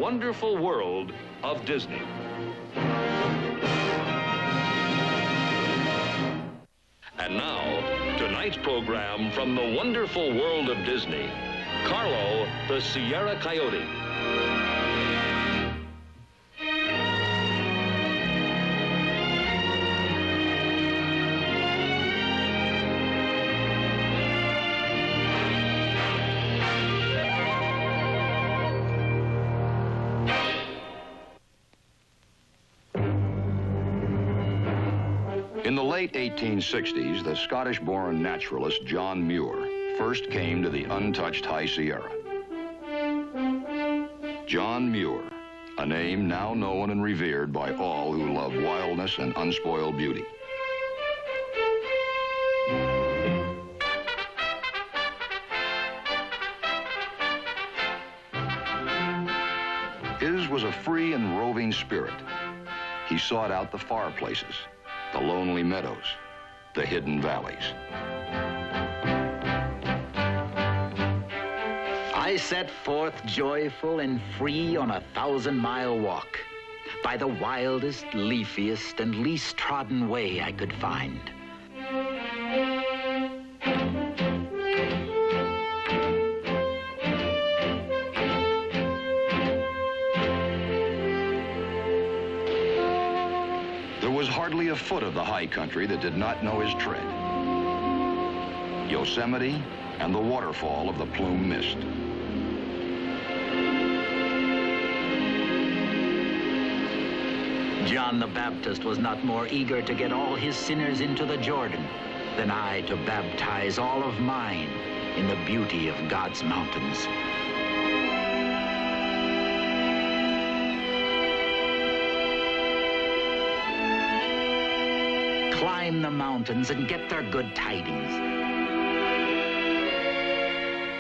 wonderful world of Disney. And now, tonight's program from the wonderful world of Disney, Carlo, the Sierra Coyote. In the late 1860s, the Scottish-born naturalist John Muir first came to the untouched High Sierra. John Muir, a name now known and revered by all who love wildness and unspoiled beauty. His was a free and roving spirit. He sought out the far places, the lonely meadows, the hidden valleys. I set forth joyful and free on a 1,000-mile walk by the wildest, leafiest, and least trodden way I could find. There was hardly a foot of the high country that did not know his tread. Yosemite and the waterfall of the Plume Mist. John the Baptist was not more eager to get all his sinners into the Jordan than I to baptize all of mine in the beauty of God's mountains. Climb the mountains and get their good tidings.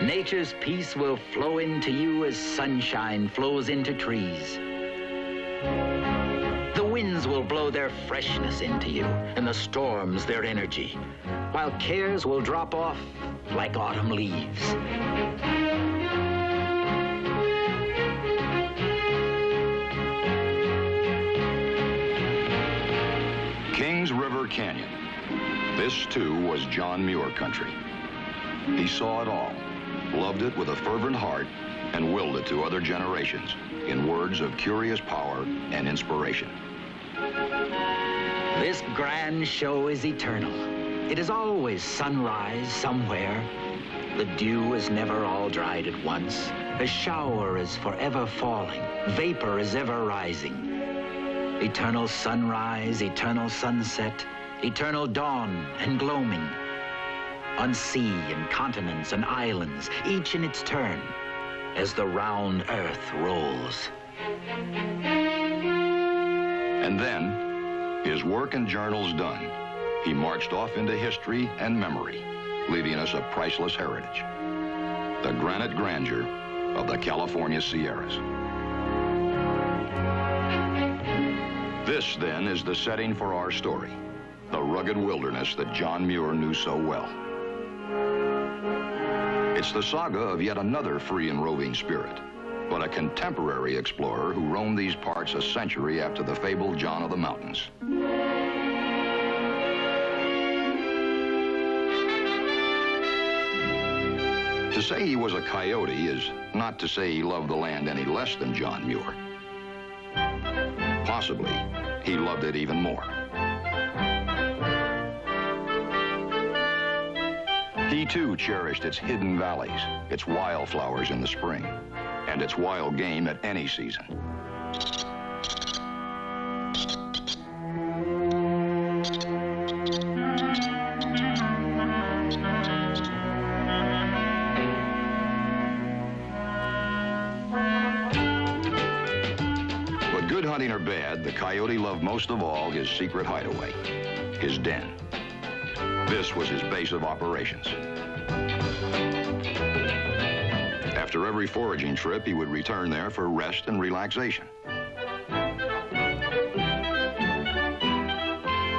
Nature's peace will flow into you as sunshine flows into trees. The winds will blow their freshness into you, and the storms their energy, while cares will drop off like autumn leaves. Kings River Canyon. This, too, was John Muir country. He saw it all, loved it with a fervent heart, and willed it to other generations in words of curious power and inspiration. This grand show is eternal. It is always sunrise somewhere. The dew is never all dried at once. A shower is forever falling. Vapor is ever rising. Eternal sunrise, eternal sunset, eternal dawn and gloaming. On sea and continents and islands, each in its turn, as the round earth rolls. And then, his work and journals done, he marched off into history and memory, leaving us a priceless heritage. The granite grandeur of the California Sierras. This, then, is the setting for our story, the rugged wilderness that John Muir knew so well. It's the saga of yet another free and roving spirit, but a contemporary explorer who roamed these parts a century after the fabled John of the Mountains. To say he was a coyote is not to say he loved the land any less than John Muir. Possibly, he loved it even more. He too cherished its hidden valleys, its wildflowers in the spring, and its wild game at any season. But good hunting or bad, the coyote loved most of all his secret hideaway, his den. This was his base of operations. After every foraging trip, he would return there for rest and relaxation.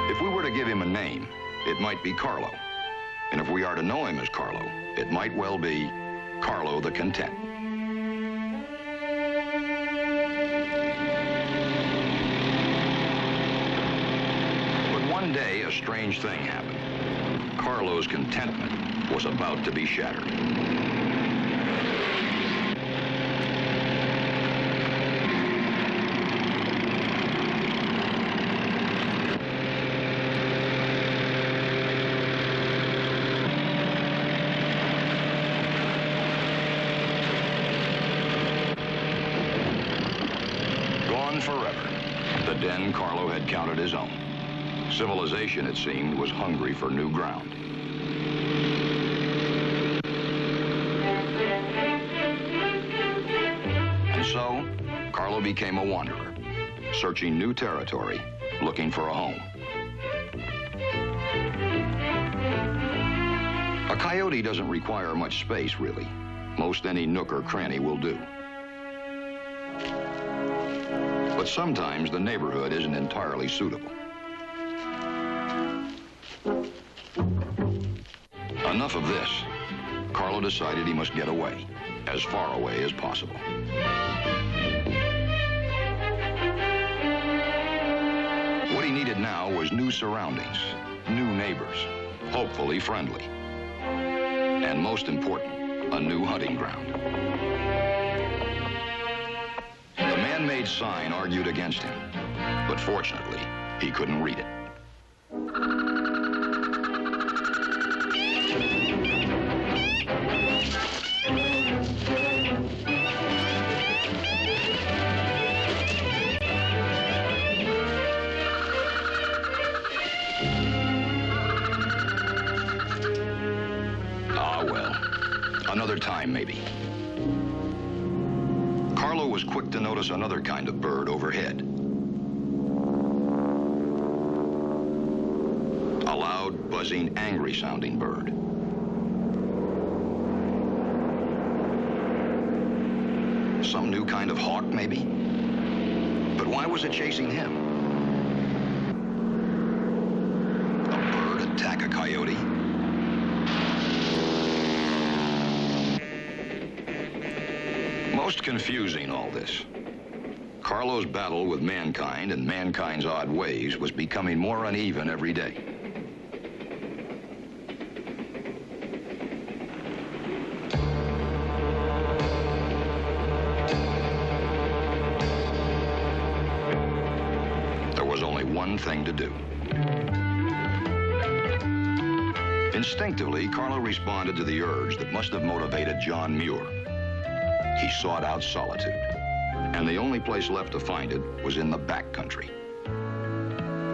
If we were to give him a name, it might be Carlo. And if we are to know him as Carlo, it might well be Carlo the Content. a strange thing happened. Carlo's contentment was about to be shattered. Gone forever, the den Carlo had counted his own. Civilization, it seemed, was hungry for new ground. And so, Carlo became a wanderer, searching new territory, looking for a home. A coyote doesn't require much space, really. Most any nook or cranny will do. But sometimes the neighborhood isn't entirely suitable. Enough of this. Carlo decided he must get away, as far away as possible. What he needed now was new surroundings, new neighbors, hopefully friendly. And most important, a new hunting ground. The man-made sign argued against him, but fortunately, he couldn't read it. Ah, well, another time maybe. Carlo was quick to notice another kind of bird overhead. A loud, buzzing, angry-sounding bird. Some new kind of hawk, maybe? But why was it chasing him? A bird attack a coyote? Most confusing, all this. Carlo's battle with mankind and mankind's odd ways was becoming more uneven every day. There was only one thing to do. Instinctively, Carlo responded to the urge that must have motivated John Muir. He sought out solitude, and the only place left to find it was in the backcountry.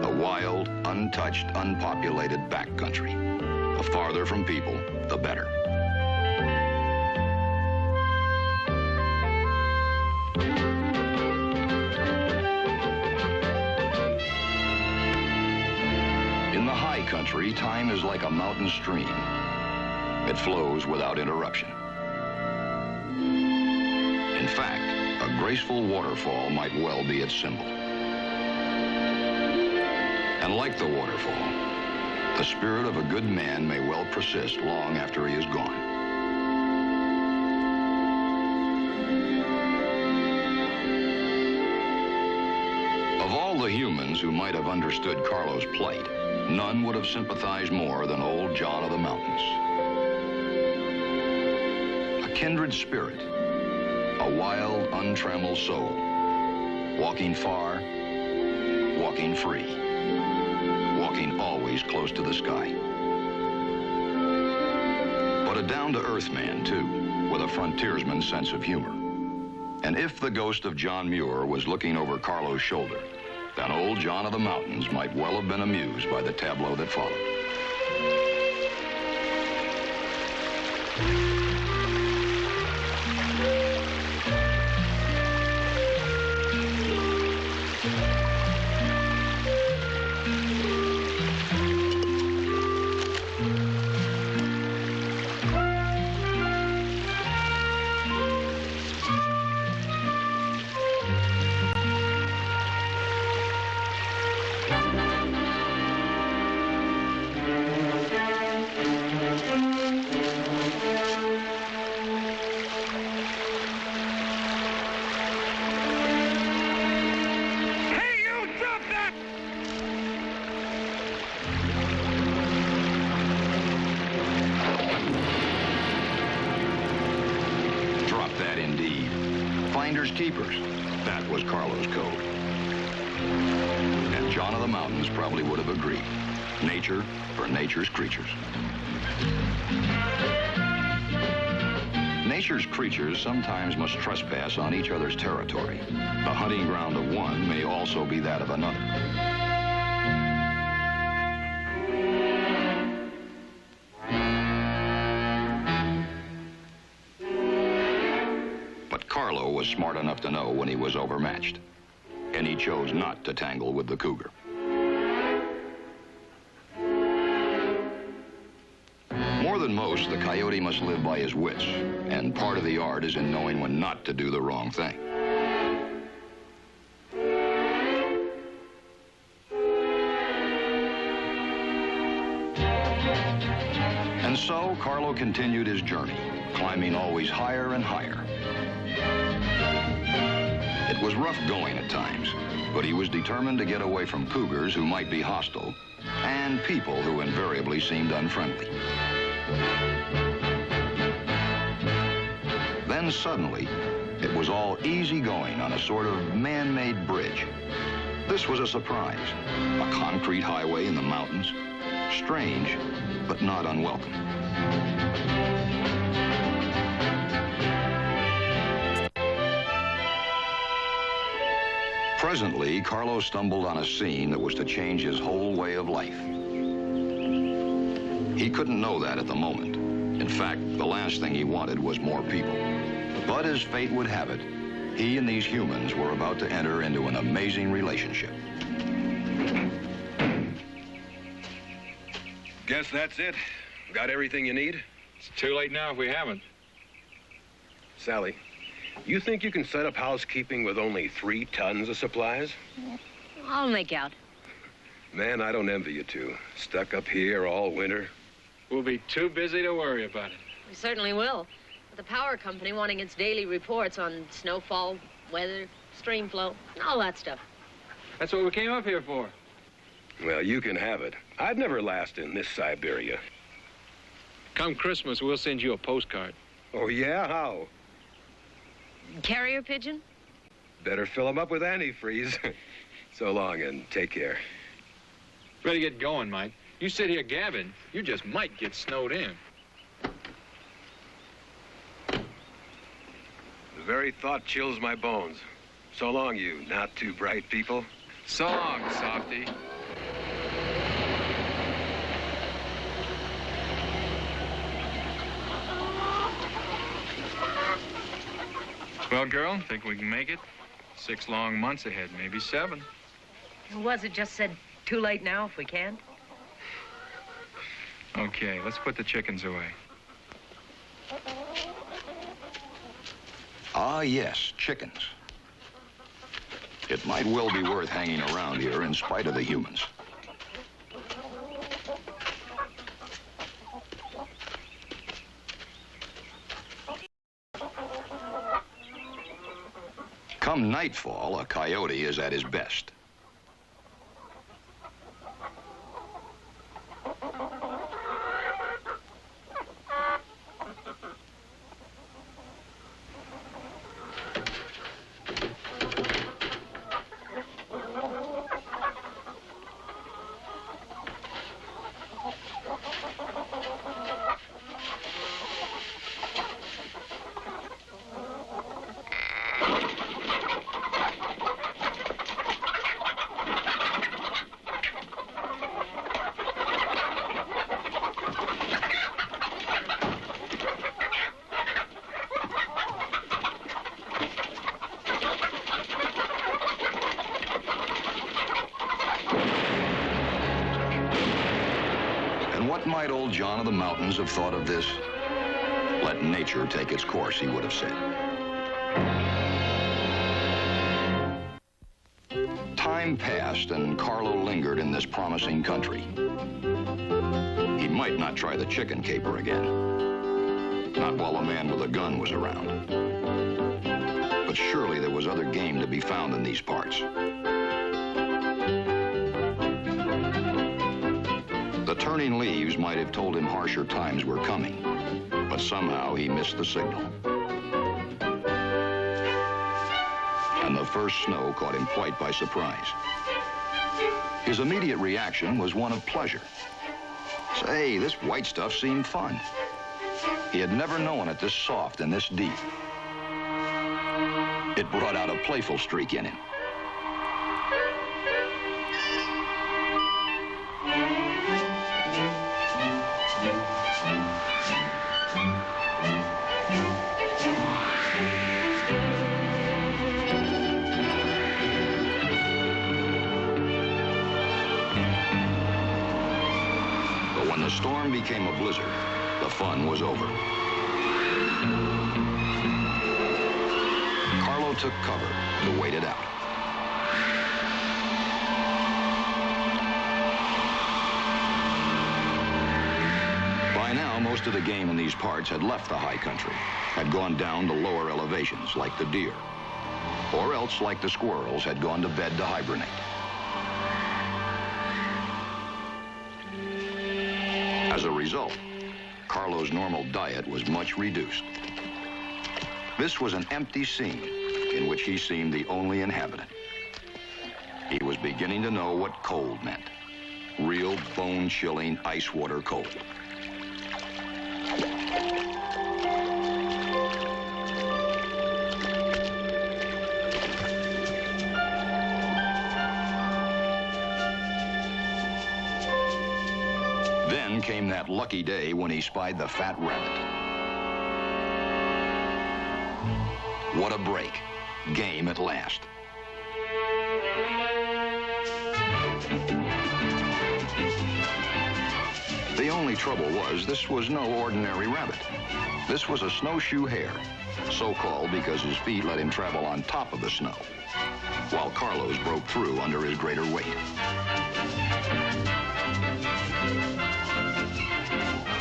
The wild, untouched, unpopulated backcountry. The farther from people, the better. In the high country, time is like a mountain stream. It flows without interruption. In fact, a graceful waterfall might well be its symbol. And like the waterfall, the spirit of a good man may well persist long after he is gone. Of all the humans who might have understood Carlo's plight, none would have sympathized more than old John of the Mountains. A kindred spirit. A wild, untrammeled soul, walking far, walking free, walking always close to the sky. But a down-to-earth man, too, with a frontiersman's sense of humor. And if the ghost of John Muir was looking over Carlo's shoulder, then old John of the Mountains might well have been amused by the tableau that followed. finders keepers. That was Carlo's code. And John of the Mountains probably would have agreed. Nature for nature's creatures. Nature's creatures sometimes must trespass on each other's territory. The hunting ground of one may also be that of another. But Carlo was smart enough to know when he was overmatched, and he chose not to tangle with the cougar. More than most, the coyote must live by his wits, and part of the art is in knowing when not to do the wrong thing. And so, Carlo continued his journey, climbing always higher and higher. It was rough going at times, but he was determined to get away from cougars who might be hostile and people who invariably seemed unfriendly. Then suddenly, it was all easy going on a sort of man-made bridge. This was a surprise. A concrete highway in the mountains. Strange, but not unwelcome. Presently, Carlo stumbled on a scene that was to change his whole way of life. He couldn't know that at the moment. In fact, the last thing he wanted was more people. But as fate would have it, he and these humans were about to enter into an amazing relationship. Guess that's it. Got everything you need? It's too late now if we haven't. Sally, you think you can set up housekeeping with only 3 tons of supplies? I'll make out. Man, I don't envy you two. Stuck up here all winter. We'll be too busy to worry about it. We certainly will. With the power company wanting its daily reports on snowfall, weather, stream flow, and all that stuff. That's what we came up here for. Well, you can have it. I'd never last in this Siberia. Come Christmas, we'll send you a postcard. Oh, yeah? How? Carrier pigeon? Better fill them up with antifreeze. So long, and take care. Better get going, Mike. You sit here gabbing, you just might get snowed in. The very thought chills my bones. So long, you not too bright people. So long, softy. Well, girl, think we can make it? 6 long months ahead, maybe 7. Was it just said too late now if we can't? Okay, let's put the chickens away. Ah, yes, chickens. It might well be worth hanging around here in spite of the humans. Come nightfall, a coyote is at his best. What might old John of the Mountains have thought of this? Let nature take its course, he would have said. Time passed, and Carlo lingered in this promising country. He might not try the chicken caper again. Not while a man with a gun was around. But surely there was other game to be found in these parts. The turning leaves might have told him harsher times were coming, but somehow he missed the signal. first snow caught him quite by surprise. His immediate reaction was one of pleasure. Say, this white stuff seemed fun. He had never known it this soft and this deep. It brought out a playful streak in him. But when the storm became a blizzard, the fun was over. Carlo took cover to wait it out. By now, most of the game in these parts had left the high country, had gone down to lower elevations like the deer, or else, like the squirrels, had gone to bed to hibernate. As a result, Carlo's normal diet was much reduced. This was an empty scene in which he seemed the only inhabitant. He was beginning to know what cold meant. Real bone-chilling ice water cold. Then came that lucky day when he spied the fat rabbit. What a break. Game at last. The only trouble was this was no ordinary rabbit. This was a snowshoe hare, so called because his feet let him travel on top of the snow, while Carlo's broke through under his greater weight.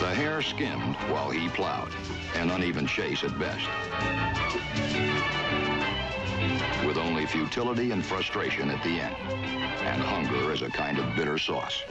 The hare skimmed while he plowed, an uneven chase at best, with only futility and frustration at the end, and hunger as a kind of bitter sauce.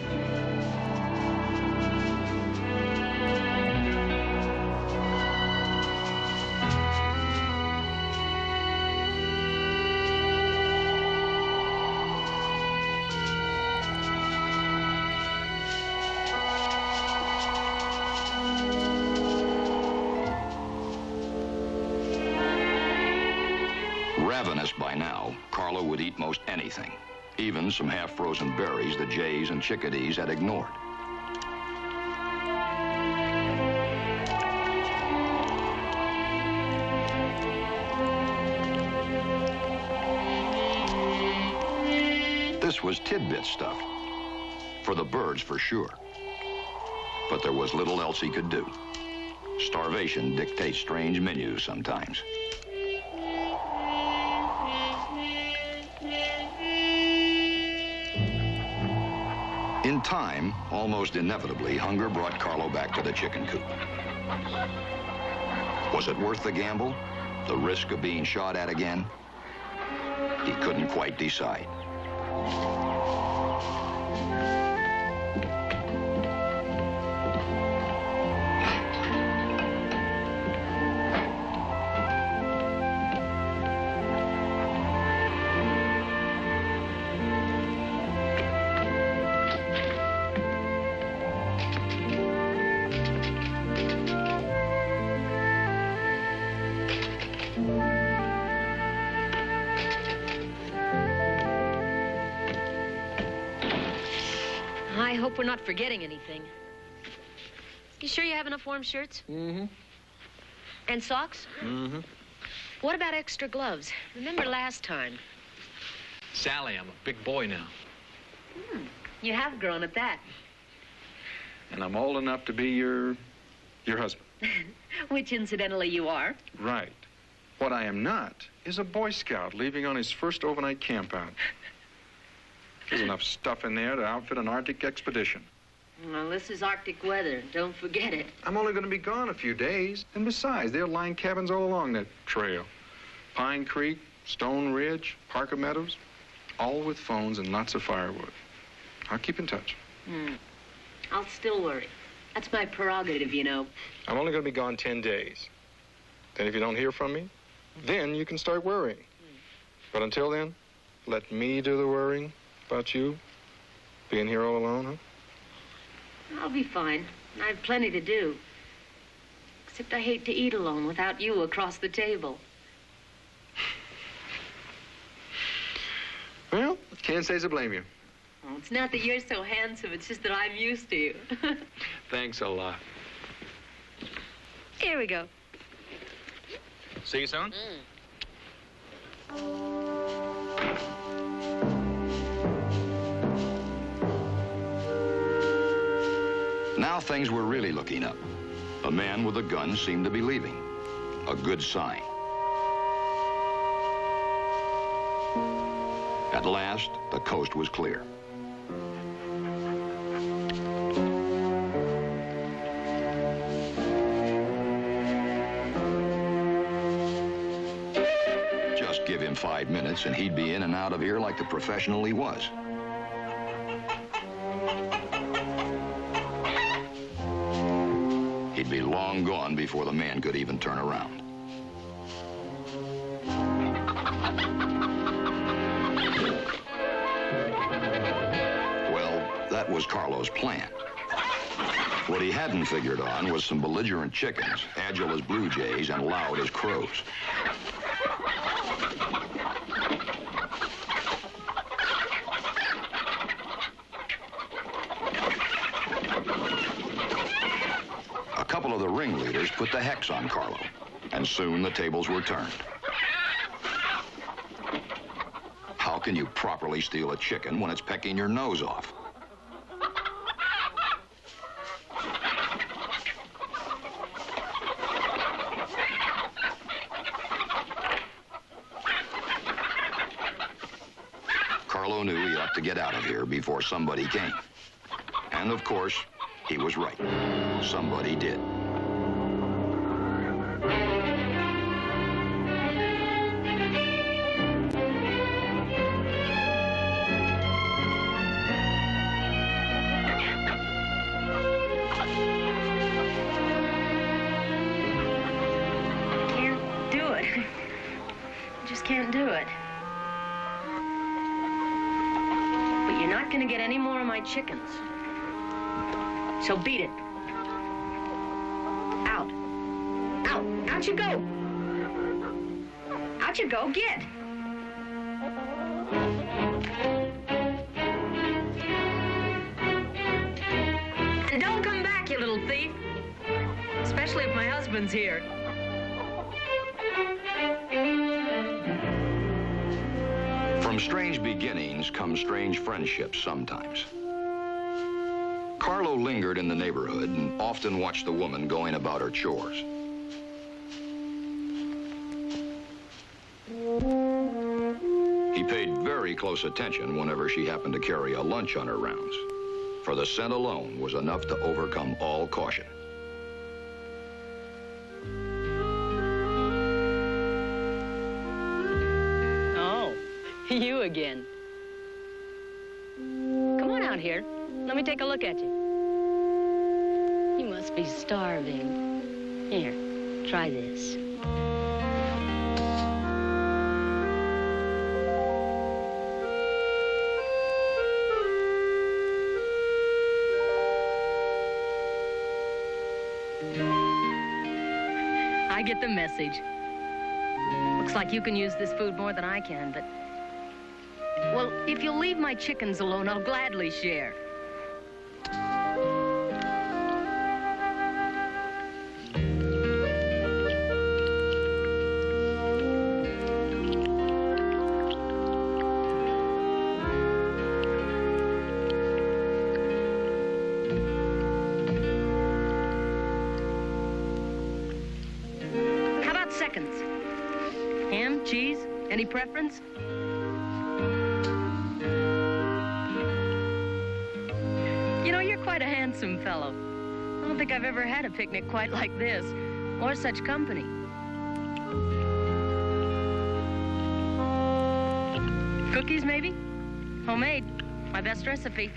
Ravenous by now, Carlo would eat most anything, even some half-frozen berries the jays and chickadees had ignored. This was tidbit stuff, for the birds for sure. But there was little else he could do. Starvation dictates strange menus sometimes. In time, almost inevitably, hunger brought Carlo back to the chicken coop. Was it worth the gamble? The risk of being shot at again? He couldn't quite decide. I hope we're not forgetting anything. You sure you have enough warm shirts? Mm-hmm. And socks? Mm-hmm. What about extra gloves? Remember last time? Sally, I'm a big boy now. You have grown at that. And I'm old enough to be your husband. Which, incidentally, you are. Right. What I am not is a Boy Scout leaving on his first overnight campout. There's enough stuff in there to outfit an Arctic expedition. Well, this is Arctic weather. Don't forget it. I'm only going to be gone a few days. And besides, they'll line cabins all along that trail. Pine Creek, Stone Ridge, Parker Meadows, all with phones and lots of firewood. I'll keep in touch. I'll still worry. That's my prerogative, you know. I'm only going to be gone 10 days. Then if you don't hear from me, then you can start worrying. But until then, let me do the worrying about you being here all alone, huh? I'll be fine. I have plenty to do. Except I hate to eat alone without you across the table. Well, can't say to blame you. Oh, it's not that you're so handsome, it's just that I'm used to you. Thanks a lot. Here we go. See you soon? Now things were really looking up. The man with the gun seemed to be leaving. A good sign. At last, the coast was clear. Just give him 5 minutes and he'd be in and out of here like the professional he was. He'd be long gone before the man could even turn around. Well, that was Carlo's plan. What he hadn't figured on was some belligerent chickens, agile as blue jays and loud as crows. A couple of the ringleaders put the hex on Carlo, and soon the tables were turned. How can you properly steal a chicken when it's pecking your nose off? Carlo knew he ought to get out of here before somebody came. And of course, he was right. Somebody did. Can't do it. Just can't do it. But you're not gonna get any more of my chickens. So beat it. Out. Out. Out you go. Out you go. Get. And don't come back, you little thief. Especially if my husband's here. From strange beginnings come strange friendships sometimes. Carlo lingered in the neighborhood and often watched the woman going about her chores. He paid very close attention whenever she happened to carry a lunch on her rounds, for the scent alone was enough to overcome all caution. Oh, you again. Come on out here. Let me take a look at you. You must be starving. Here, try this. I get the message. Looks like you can use this food more than I can, but... Well, if you'll leave my chickens alone, I'll gladly share. How about seconds? Ham, cheese, any preference? You know, you're quite a handsome fellow. I don't think I've ever had a picnic quite like this, or such company. Cookies, maybe? Homemade. My best recipe.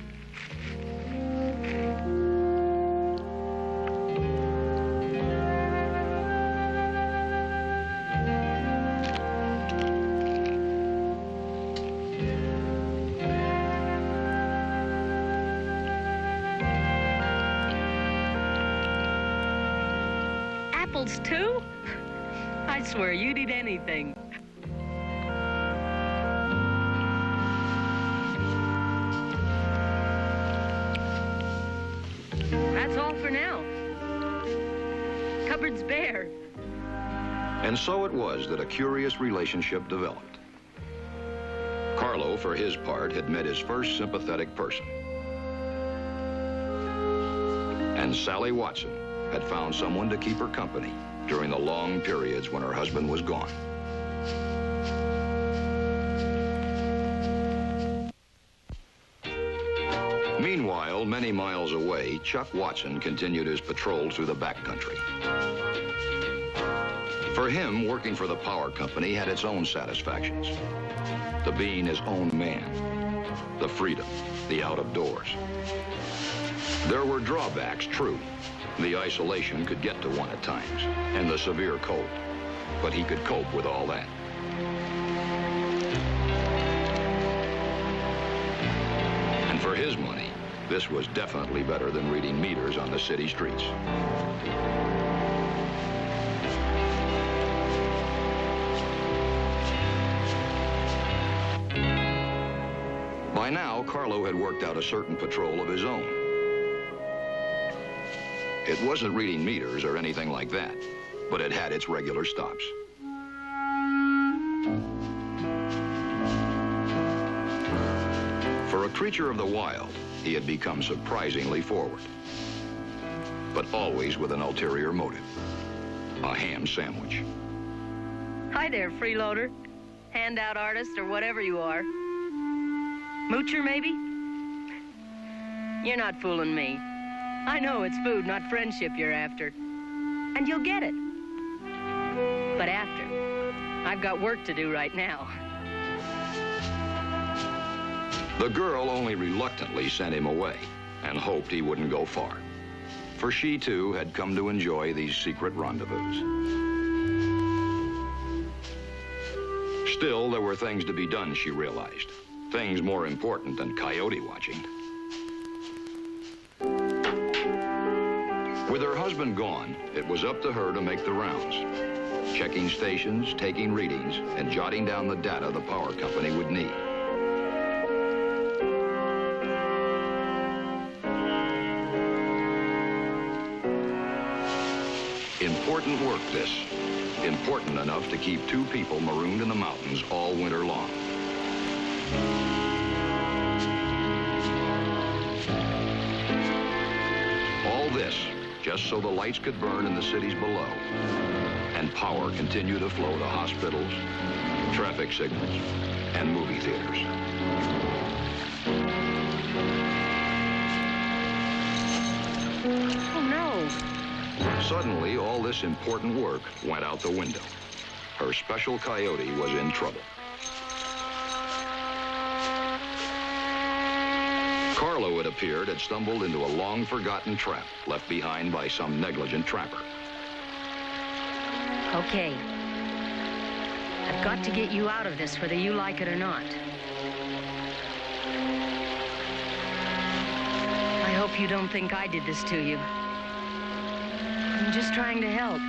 apples, too? I swear, you'd eat anything. That's all for now. Cupboard's bare. And so it was that a curious relationship developed. Carlo, for his part, had met his first sympathetic person. And Sally Watson had found someone to keep her company during the long periods when her husband was gone. Meanwhile, many miles away, Chuck Watson continued his patrol through the backcountry. For him, working for the power company had its own satisfactions. The being his own man, the freedom, the out of doors. There were drawbacks, true. The isolation could get to one at times, and the severe cold. But he could cope with all that. And for his money, this was definitely better than reading meters on the city streets. By now, Carlo had worked out a certain patrol of his own. It wasn't reading meters or anything like that, but it had its regular stops. For a creature of the wild, he had become surprisingly forward, but always with an ulterior motive, a ham sandwich. Hi there, freeloader, handout artist, or whatever you are. Moocher, maybe? You're not fooling me. I know it's food, not friendship you're after. And you'll get it. But after. I've got work to do right now. The girl only reluctantly sent him away and hoped he wouldn't go far. For she, too, had come to enjoy these secret rendezvous. Still, there were things to be done, she realized. Things more important than coyote watching. With her husband gone, it was up to her to make the rounds, checking stations, taking readings, and jotting down the data the power company would need. Important work, this. Important enough to keep two people marooned in the mountains all winter long. All this just so the lights could burn in the cities below and power continue to flow to hospitals, traffic signals, and movie theaters. Oh, no. Suddenly, all this important work went out the window. Her special coyote was in trouble. Carlo, it appeared, had stumbled into a long-forgotten trap left behind by some negligent trapper. Okay. I've got to get you out of this, whether you like it or not. I hope you don't think I did this to you. I'm just trying to help.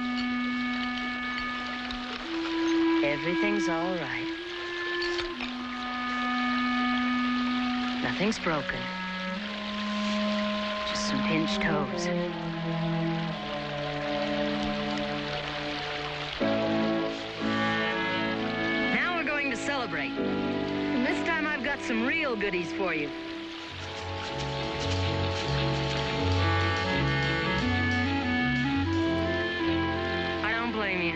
Everything's all right. Nothing's broken. Just some pinched toes. Now we're going to celebrate. And this time I've got some real goodies for you. I don't blame you.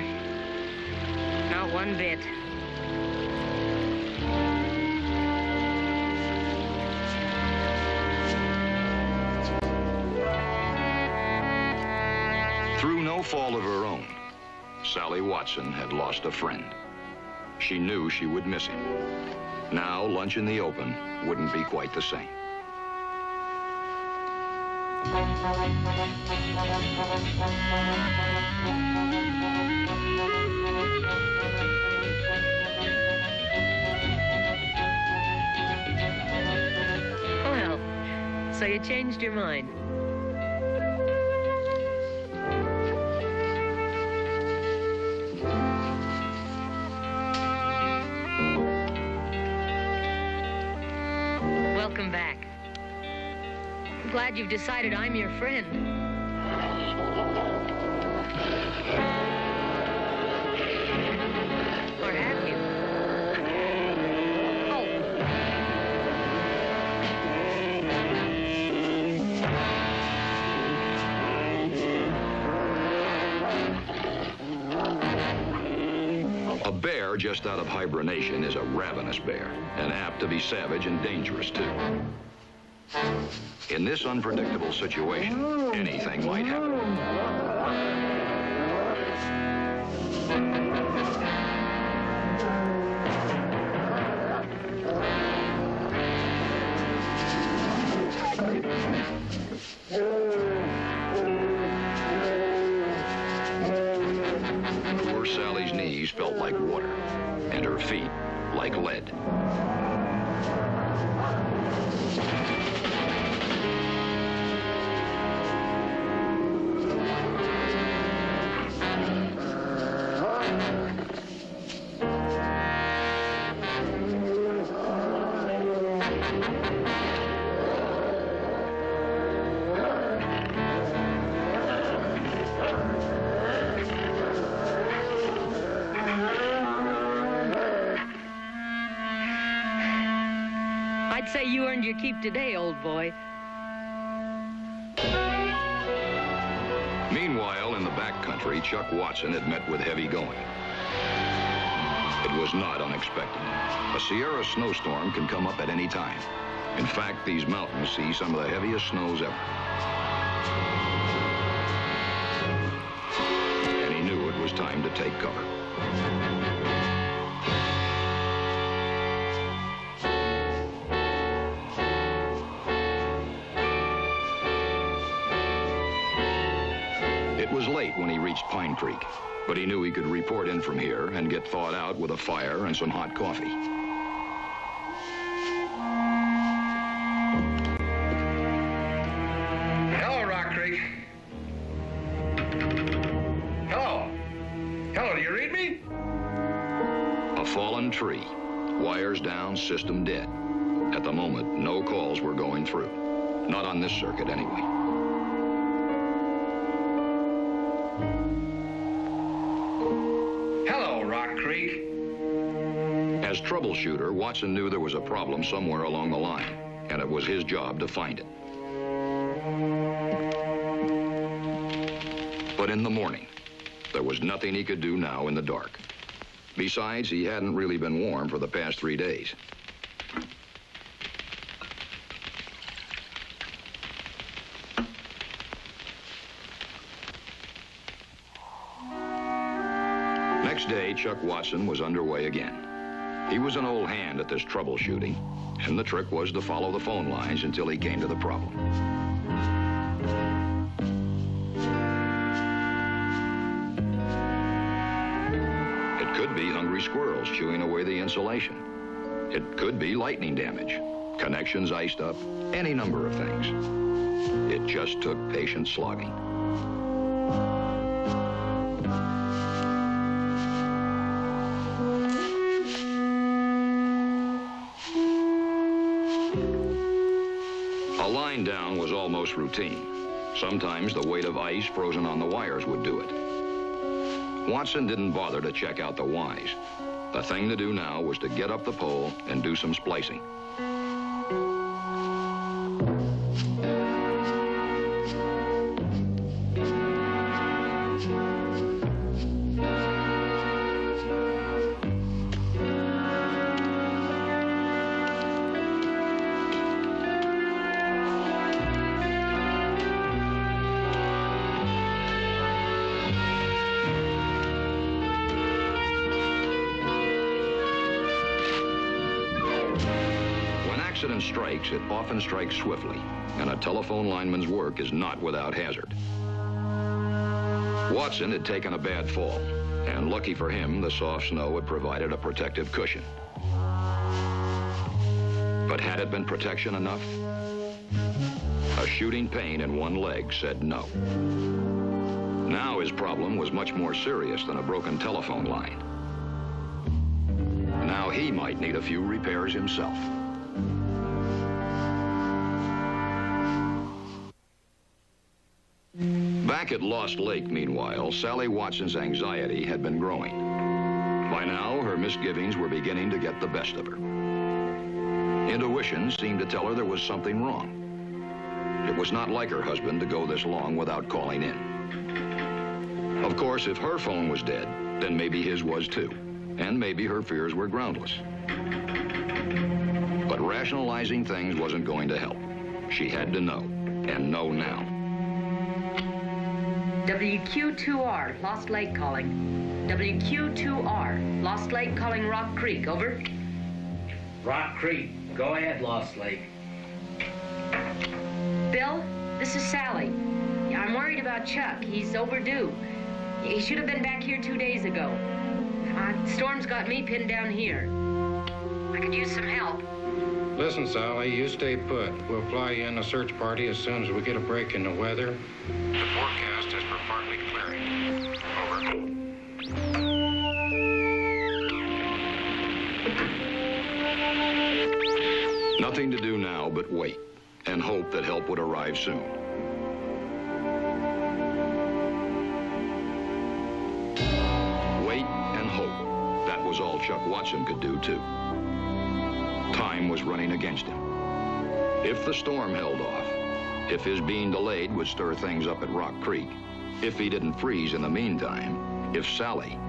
Not one bit. Through no fault of her own, Sally Watson had lost a friend. She knew she would miss him. Now, lunch in the open wouldn't be quite the same. Well, so you changed your mind. glad you've decided I'm your friend. Or have you? Oh. A bear just out of hibernation is a ravenous bear, and apt to be savage and dangerous, too. In this unpredictable situation, anything might happen. Poor Sally's knees felt like water, and her feet like lead. I'd say you earned your keep today, old boy. Meanwhile, in the backcountry, Chuck Watson had met with heavy going. It was not unexpected. A Sierra snowstorm can come up at any time. In fact, these mountains see some of the heaviest snows ever. And he knew it was time to take cover. It was late when he reached Pine Creek, but he knew he could report in from here and get thawed out with a fire and some hot coffee. Hello, Rock Creek. Hello. Hello, do you read me? A fallen tree, wires down, system dead. At the moment, no calls were going through. Not on this circuit, anyway. Hello, Rock Creek. As troubleshooter, Watson knew there was a problem somewhere along the line, and it was his job to find it. But in the morning, there was nothing he could do now in the dark. Besides, he hadn't really been warm for the past 3 days. Next day, Chuck Watson was underway again. He was an old hand at this troubleshooting, and the trick was to follow the phone lines until he came to the problem. It could be hungry squirrels chewing away the insulation. It could be lightning damage, connections iced up, any number of things. It just took patient slogging. A line down was almost routine. Sometimes the weight of ice frozen on the wires would do it. Watson didn't bother to check out the whys. The thing to do now was to get up the pole and do some splicing. Accident strikes, it often strikes swiftly, and a telephone lineman's work is not without hazard. Watson had taken a bad fall, and lucky for him, the soft snow had provided a protective cushion. But had it been protection enough? A shooting pain in one leg said no. Now his problem was much more serious than a broken telephone line. Now he might need a few repairs himself. Back at Lost Lake, meanwhile, Sally Watson's anxiety had been growing. By now, her misgivings were beginning to get the best of her. Intuition seemed to tell her there was something wrong. It was not like her husband to go this long without calling in. Of course, if her phone was dead, then maybe his was too. And maybe her fears were groundless. But rationalizing things wasn't going to help. She had to know, and know now. WQ2R, Lost Lake calling. WQ2R, Lost Lake calling Rock Creek, over. Rock Creek. Go ahead, Lost Lake. Bill, this is Sally. I'm worried about Chuck. He's overdue. He should have been back here 2 days ago. Storm's got me pinned down here. I could use some help. Listen, Sally, you stay put. We'll fly you in a search party as soon as we get a break in the weather. The forecast is for partly clearing. Over. Nothing to do now but wait and hope that help would arrive soon. Wait and hope. That was all Chuck Watson could do, too. Time was running against him. If the storm held off, if his being delayed would stir things up at Rock Creek, if he didn't freeze in the meantime, if Sally,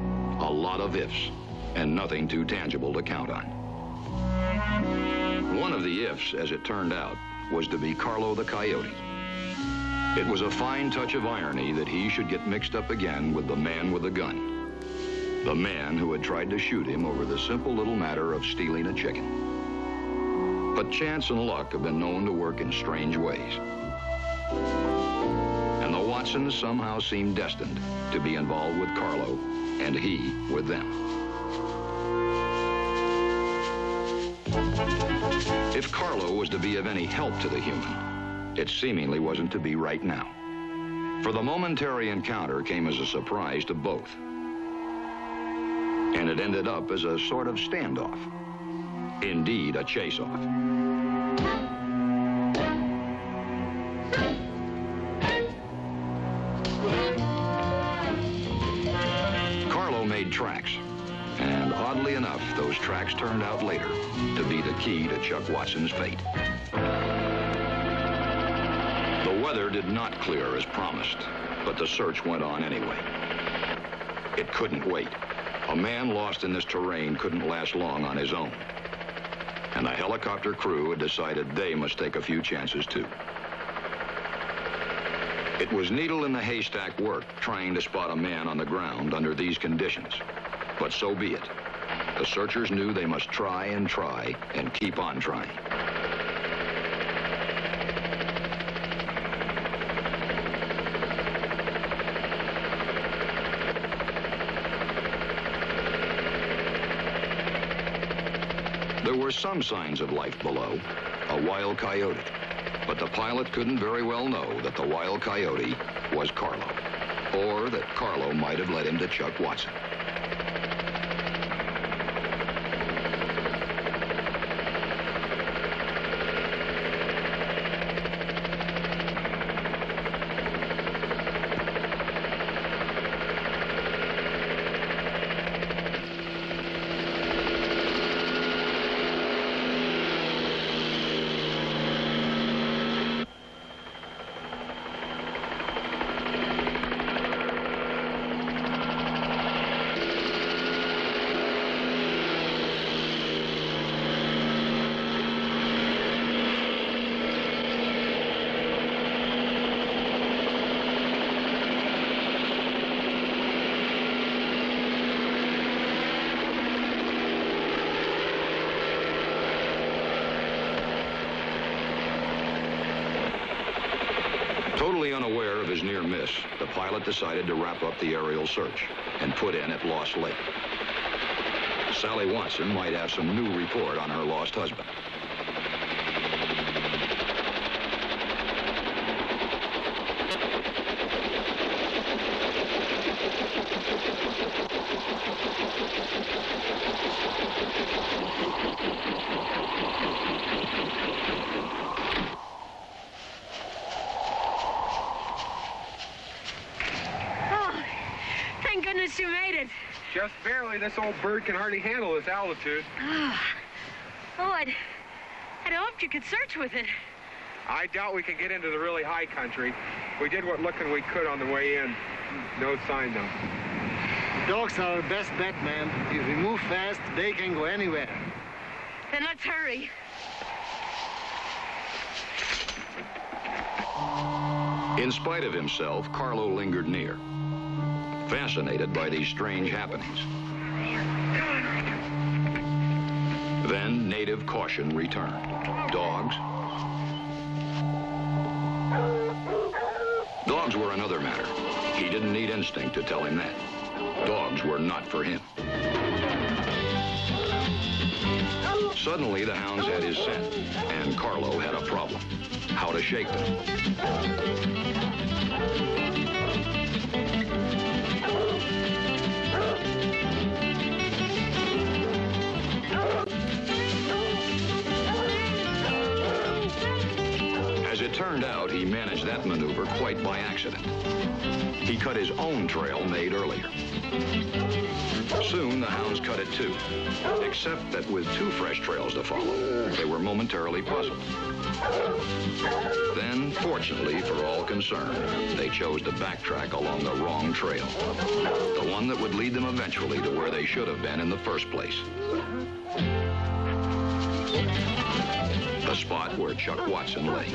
a lot of ifs, and nothing too tangible to count on. One of the ifs, as it turned out, was to be Carlo the Coyote. It was a fine touch of irony that he should get mixed up again with the man with the gun. The man who had tried to shoot him over the simple little matter of stealing a chicken. But chance and luck have been known to work in strange ways. And the Watsons somehow seemed destined to be involved with Carlo, and he with them. If Carlo was to be of any help to the human, it seemingly wasn't to be right now. For the momentary encounter came as a surprise to both. And it ended up as a sort of standoff. Indeed, a chase-off. Carlo made tracks. And oddly enough, those tracks turned out later to be the key to Chuck Watson's fate. The weather did not clear as promised, but the search went on anyway. It couldn't wait. A man lost in this terrain couldn't last long on his own. And the helicopter crew had decided they must take a few chances too. It was needle in the haystack work trying to spot a man on the ground under these conditions. But so be it. The searchers knew they must try and keep on trying. There were some signs of life below, a wild coyote. But the pilot couldn't very well know that the wild coyote was Carlo, or that Carlo might have led him to Chuck Watson. Totally unaware of his near miss, the pilot decided to wrap up the aerial search and put in at Lost Lake. Sally Watson might have some new report on her lost husband. goodness you made it. Just barely. This old bird can hardly handle this altitude. I'd hoped you could search with it. I doubt we can get into the really high country. We did what looking we could on the way in. No sign, though. Dogs are our best bet, man. If we move fast, they can go anywhere. Then let's hurry. In spite of himself, Carlo lingered near, fascinated by these strange happenings. Then native caution returned. Dogs were another matter. He didn't need instinct to tell him that. Dogs were not for him. Suddenly, the hounds had his scent, and Carlo had a problem. How to shake them. As it turned out, he managed that maneuver quite by accident. He cut his own trail made earlier. Soon, the hounds cut it too, except that with two fresh trails to follow, they were momentarily puzzled. Then, fortunately for all concerned, they chose to backtrack along the wrong trail, the one that would lead them eventually to where they should have been in the first place. The spot where Chuck Watson lay.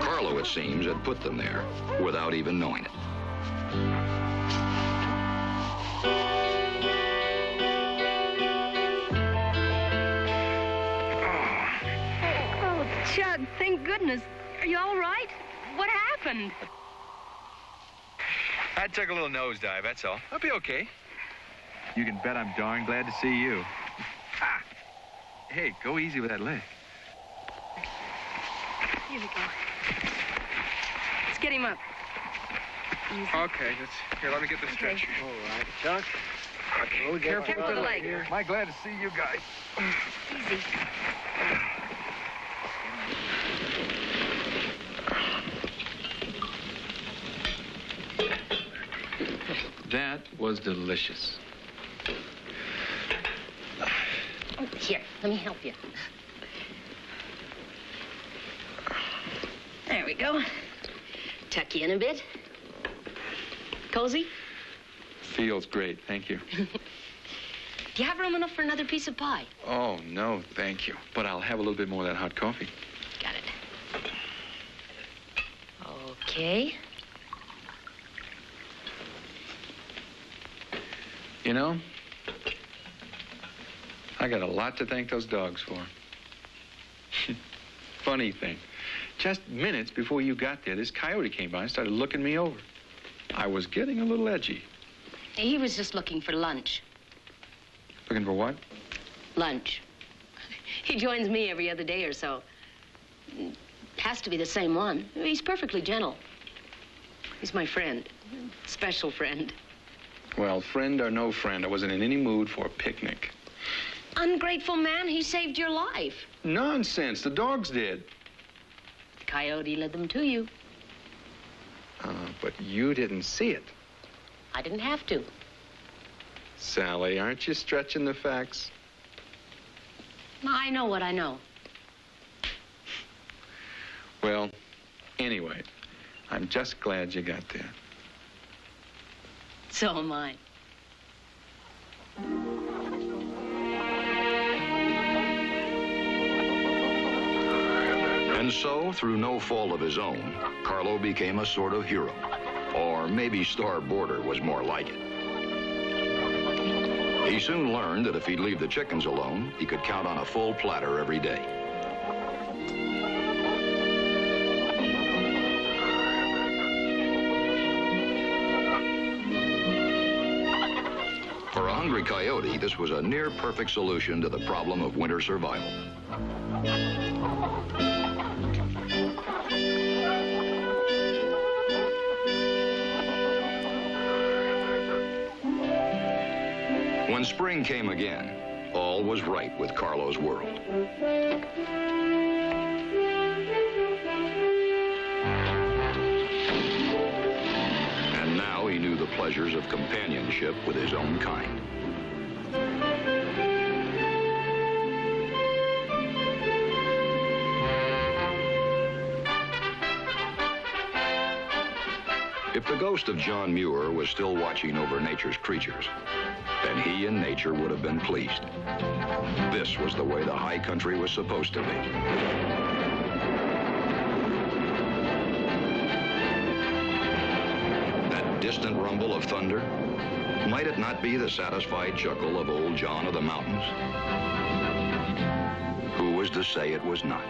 Carlo, it seems, had put them there without even knowing it. Oh, Chuck, thank goodness. Are you all right? What happened? I took a little nosedive, that's all. I'll be okay. You can bet I'm darn glad to see you. Ah! Hey, go easy with that leg. Here we go. Let's get him up. Easy. Okay, here, let me get the stretcher. All right, Chuck. Okay, Careful with the leg. Am I glad to see you guys? Easy. That was delicious. Oh, here, let me help you. There we go. Tuck you in a bit. Cozy? Feels great, thank you. Do you have room enough for another piece of pie? Oh, no, thank you. But I'll have a little bit more of that hot coffee. Got it. Okay. You know, I got a lot to thank those dogs for. Funny thing, just minutes before you got there, this coyote came by and started looking me over. I was getting a little edgy. He was just looking for lunch. Looking for what? Lunch. He joins me every other day or so. Has to be the same one. He's perfectly gentle. He's my friend. Special friend. Well, friend or no friend, I wasn't in any mood for a picnic. Ungrateful man, he saved your life. Nonsense, the dogs did. The coyote led them to you. But you didn't see it. I didn't have to. Sally, aren't you stretching the facts? I know what I know. Well, anyway, I'm just glad you got there. So am I. And so, through no fault of his own, Carlo became a sort of hero. Or maybe Star Boarder was more like it. He soon learned that if he'd leave the chickens alone, he could count on a full platter every day. For a hungry coyote, this was a near-perfect solution to the problem of winter survival. When spring came again, all was right with Carlo's world. And now he knew the pleasures of companionship with his own kind. If the ghost of John Muir was still watching over nature's creatures, then he and nature would have been pleased. This was the way the high country was supposed to be. That distant rumble of thunder, might it not be the satisfied chuckle of old John of the mountains? Who was to say it was not?